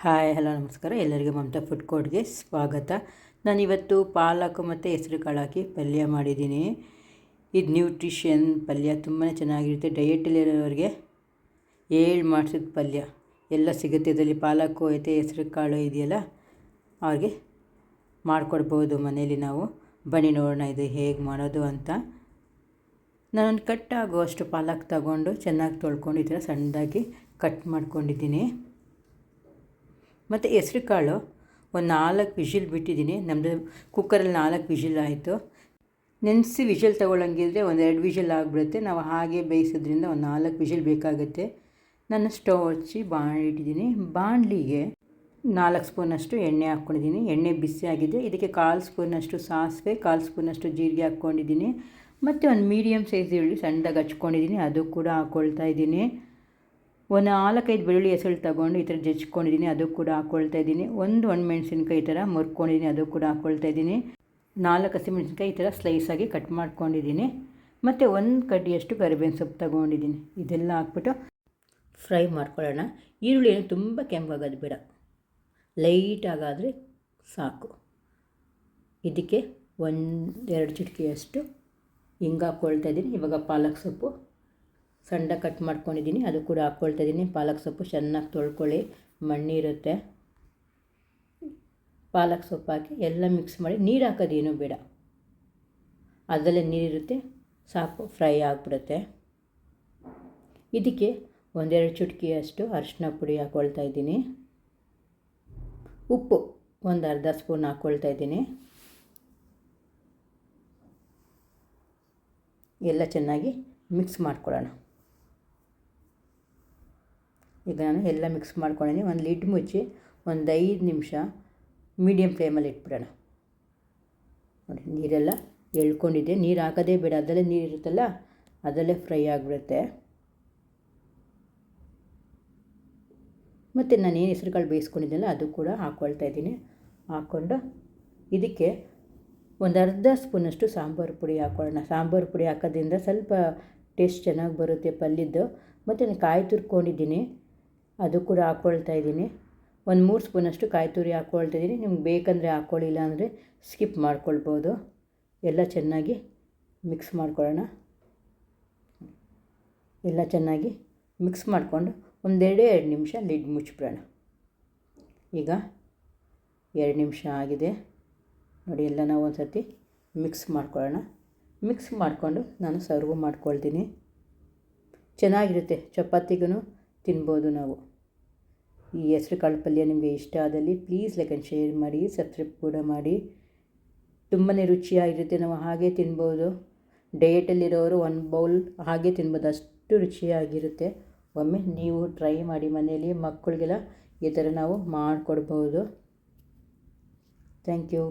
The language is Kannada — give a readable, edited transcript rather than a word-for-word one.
ಹಾಯ್ ಹಲೋ ನಮಸ್ಕಾರ. ಎಲ್ಲರಿಗೂ ಮಮತಾ ಫುಡ್ ಕೋರ್ಟ್ಗೆ ಸ್ವಾಗತ. ನಾನಿವತ್ತು ಪಾಲಕ್ ಮತ್ತು ಹೆಸರು ಕಾಳು ಹಾಕಿ ಪಲ್ಯ ಮಾಡಿದ್ದೀನಿ. ಇದು ನ್ಯೂಟ್ರಿಷನ್ ಪಲ್ಯ ತುಂಬಾ ಚೆನ್ನಾಗಿರುತ್ತೆ. ಡಯಟಲ್ಲಿರೋರಿಗೆ ಮಾಡಿಸಿದ ಪಲ್ಯ ಎಲ್ಲ ಸಿಗುತ್ತೆ. ಇದರಲ್ಲಿ ಪಾಲಕ್ಕು ಐತೆ, ಹೆಸರು ಕಾಳು ಇದೆಯಲ್ಲ, ಅವ್ರಿಗೆ ಮಾಡಿಕೊಡ್ಬೋದು ಮನೇಲಿ. ನಾವು ಬನ್ನಿ ನೋಡೋಣ ಇದು ಹೇಗೆ ಮಾಡೋದು ಅಂತ. ನಾನು ಕಟ್ ಆಗುವಷ್ಟು ಪಾಲಕ್ ತಗೊಂಡು ಚೆನ್ನಾಗಿ ತೊಳ್ಕೊಂಡು ಈ ಥರ ಸಣ್ಣದಾಗಿ ಕಟ್ ಮಾಡ್ಕೊಂಡಿದ್ದೀನಿ. ಮತ್ತು ಹೆಸ್ರು ಕಾಳು ಒಂದು 4 ವಿಷಿಲ್ ಬಿಟ್ಟಿದ್ದೀನಿ. ನಮ್ಮದು ಕುಕ್ಕರಲ್ಲಿ 4 ವಿಷಿಲ್ ಆಯಿತು. ನೆನೆಸಿ ವಿಷಲ್ ತೊಗೊಳ್ಳಂಗಿದ್ರೆ ಒಂದು 2 ವಿಷಲ್ ಆಗಿಬಿಡುತ್ತೆ. ನಾವು ಹಾಗೆ ಬೇಯಿಸೋದ್ರಿಂದ ಒಂದು 4 ವಿಷಲ್ ಬೇಕಾಗುತ್ತೆ. ನಾನು ಸ್ಟವ್ ಹಚ್ಚಿ ಬಾಣಲಿ ಇಟ್ಟಿದ್ದೀನಿ. ಬಾಣಲಿಗೆ 4 ಸ್ಪೂನಷ್ಟು ಎಣ್ಣೆ ಹಾಕ್ಕೊಂಡಿದ್ದೀನಿ. ಎಣ್ಣೆ ಬಿಸಿ ಆಗಿದೆ. ಇದಕ್ಕೆ 1/4 ಸ್ಪೂನಷ್ಟು ಸಾಸಿವೆ, 1/4 ಸ್ಪೂನಷ್ಟು ಜೀರಿಗೆ ಹಾಕ್ಕೊಂಡಿದ್ದೀನಿ. ಮತ್ತು ಒಂದು ಮೀಡಿಯಮ್ ಸೈಜ್ ಈರುಳ್ಳಿ ಸಣ್ಣದಾಗಿ ಹಚ್ಕೊಂಡಿದ್ದೀನಿ, ಅದು ಕೂಡ ಹಾಕ್ಕೊಳ್ತಾ ಇದ್ದೀನಿ. ಒಂದು 4-5 ಬೆಳ್ಳುಳ್ಳಿ ಹೆಸರು ತೊಗೊಂಡು ಈ ಥರ ಜಜ್ಕೊಂಡಿದ್ದೀನಿ, ಅದು ಕೂಡ ಹಾಕ್ಕೊಳ್ತಾ ಇದ್ದೀನಿ. ಒಂದು ಒಣಮೆಣ್ಸಿನ್ಕಾಯಿ ಈ ಥರ ಮುರ್ಕೊಂಡಿದ್ದೀನಿ, ಅದು ಕೂಡ ಹಾಕ್ಕೊಳ್ತಾ ಇದ್ದೀನಿ. 4 ಹಸಿಮೆಣ್ಸಿನ್ಕಾಯಿ ಈ ಥರ ಸ್ಲೈಸಾಗಿ ಕಟ್ ಮಾಡ್ಕೊಂಡಿದ್ದೀನಿ. ಮತ್ತು 1 ಕಡ್ಡಿಯಷ್ಟು ಕರಿಬೇವಿನ ಸೊಪ್ಪು ತೊಗೊಂಡಿದ್ದೀನಿ. ಇದೆಲ್ಲ ಹಾಕ್ಬಿಟ್ಟು ಫ್ರೈ ಮಾಡ್ಕೊಳ್ಳೋಣ. ಈರುಳ್ಳಿ ಏನು ತುಂಬ ಕೆಂಪಾಗೋದು ಬೇಡ, ಲೈಟಾಗಾದರೆ ಸಾಕು. ಇದಕ್ಕೆ 1-2 ಚಿಟಿಕೆಯಷ್ಟು ಹಿಂಗೆ ಹಾಕ್ಕೊಳ್ತಾ ಇದ್ದೀನಿ. ಇವಾಗ ಪಾಲಕ್ ಸೊಪ್ಪು ಸಣ್ಣ ಕಟ್ ಮಾಡ್ಕೊಂಡಿದ್ದೀನಿ, ಅದು ಕೂಡ ಹಾಕ್ಕೊಳ್ತಾ ಇದ್ದೀನಿ. ಪಾಲಕ್ ಸೊಪ್ಪು ಚೆನ್ನಾಗಿ ತೊಳ್ಕೊಳ್ಳಿ, ಮಣ್ಣಿರುತ್ತೆ. ಪಾಲಕ್ ಸೊಪ್ಪು ಹಾಕಿ ಎಲ್ಲ ಮಿಕ್ಸ್ ಮಾಡಿ. ನೀರು ಹಾಕೋದೇನೂ ಬೇಡ, ಅದರಲ್ಲೇ ನೀರಿರುತ್ತೆ, ಸಾಕು, ಫ್ರೈ ಆಗಿಬಿಡುತ್ತೆ. ಇದಕ್ಕೆ 1-2 ಚಿಟಿಕೆಯಷ್ಟು ಅರಿಶಿನ ಪುಡಿ ಹಾಕ್ಕೊಳ್ತಾ ಇದ್ದೀನಿ. ಉಪ್ಪು ಒಂದು ಅರ್ಧ ಸ್ಪೂನ್ ಹಾಕ್ಕೊಳ್ತಾ ಇದ್ದೀನಿ. ಎಲ್ಲ ಚೆನ್ನಾಗಿ ಮಿಕ್ಸ್ ಮಾಡ್ಕೊಳ್ಳೋಣ. ಈಗ ನಾನು ಎಲ್ಲ ಮಿಕ್ಸ್ ಮಾಡ್ಕೊಂಡಿದ್ದೀನಿ. ಒಂದು ಲಿಡ್ ಮುಚ್ಚಿ ಒಂದು 5 ನಿಮಿಷ ಮೀಡಿಯಮ್ ಫ್ಲೇಮಲ್ಲಿ ಇಟ್ಬಿಡೋಣ. ನೋಡಿ, ನೀರೆಲ್ಲ ಎಳ್ಕೊಂಡಿದ್ದೆ. ನೀರು ಹಾಕೋದೇ ಬೇಡ, ಅದರಲ್ಲೇ ನೀರು ಇರುತ್ತಲ್ಲ, ಅದರಲ್ಲೇ ಫ್ರೈ ಆಗಿಬಿಡುತ್ತೆ. ಮತ್ತು ನಾನೇನು ಹೆಸರು ಕಾಳು ಬೇಯಿಸ್ಕೊಂಡಿದ್ದೆನಲ್ಲ ಅದು ಕೂಡ ಹಾಕ್ಕೊಳ್ತಾ ಇದ್ದೀನಿ. ಹಾಕ್ಕೊಂಡು ಇದಕ್ಕೆ ಒಂದು ಅರ್ಧ ಸ್ಪೂನಷ್ಟು ಸಾಂಬಾರು ಪುಡಿ ಹಾಕ್ಕೊಳ್ಳೋಣ. ಸಾಂಬಾರು ಪುಡಿ ಹಾಕೋದ್ರಿಂದ ಸ್ವಲ್ಪ ಟೇಸ್ಟ್ ಚೆನ್ನಾಗಿ ಬರುತ್ತೆ ಪಲ್ಯದ್ದು. ಮತ್ತು ನಾನು ಕಾಯಿ ತುರ್ಕೊಂಡಿದ್ದೀನಿ, ಅದು ಕೂಡ ಹಾಕ್ಕೊಳ್ತಾ ಇದ್ದೀನಿ. ಒಂದು 3 ಸ್ಪೂನಷ್ಟು ಕಾಯಿ ತುರಿ ಹಾಕ್ಕೊಳ್ತಾ ಇದ್ದೀನಿ. ನಿಮ್ಗೆ ಬೇಕಂದರೆ ಹಾಕ್ಕೊಳ್ಳಿ, ಇಲ್ಲ ಅಂದರೆ ಸ್ಕಿಪ್ ಮಾಡ್ಕೊಳ್ಬೋದು. ಎಲ್ಲ ಚೆನ್ನಾಗಿ ಮಿಕ್ಸ್ ಮಾಡ್ಕೊಳ್ಳೋಣ. ಎಲ್ಲ ಚೆನ್ನಾಗಿ ಮಿಕ್ಸ್ ಮಾಡಿಕೊಂಡು ಒಂದು 2 ನಿಮಿಷ ಲಿಡ್ ಮುಚ್ಚಿಬಿಡೋಣ. ಈಗ 2 ನಿಮಿಷ ಆಗಿದೆ ನೋಡಿ. ಎಲ್ಲ ನಾವು ಒಂದು ಸರ್ತಿ ಮಿಕ್ಸ್ ಮಾಡ್ಕೊಳ್ಳೋಣ. ಮಿಕ್ಸ್ ಮಾಡಿಕೊಂಡು ನಾನು ಸರ್ವ್ ಮಾಡ್ಕೊಳ್ತೀನಿ. ಚೆನ್ನಾಗಿರುತ್ತೆ, ಚಪಾತಿಗೂ ತಿನ್ಬೋದು ನಾವು. ಈ ಹೆಸ್ರು ಕಾಳು ಪಲ್ಯ ನಿಮಗೆ ಇಷ್ಟ ಆದಲ್ಲಿ ಪ್ಲೀಸ್ ಲೈಕ್ ಆ್ಯಂಡ್ ಶೇರ್ ಮಾಡಿ, ಸಬ್ಸ್ಕ್ರೈಬ್ ಕೂಡ ಮಾಡಿ. ತುಂಬಾ ರುಚಿಯಾಗಿರುತ್ತೆ, ನಾವು ಹಾಗೆ ತಿನ್ಬೋದು. ಡಯಟಲ್ಲಿರೋರು 1 ಬೌಲ್ ಹಾಗೆ ತಿನ್ಬೋದು, ಅಷ್ಟು ರುಚಿಯಾಗಿರುತ್ತೆ. ಒಮ್ಮೆ ನೀವು ಟ್ರೈ ಮಾಡಿ ಮನೆಯಲ್ಲಿ. ಮಕ್ಕಳಿಗೆಲ್ಲ ಈ ಥರ ನಾವು ಮಾಡಿಕೊಡ್ಬೋದು. Thank you.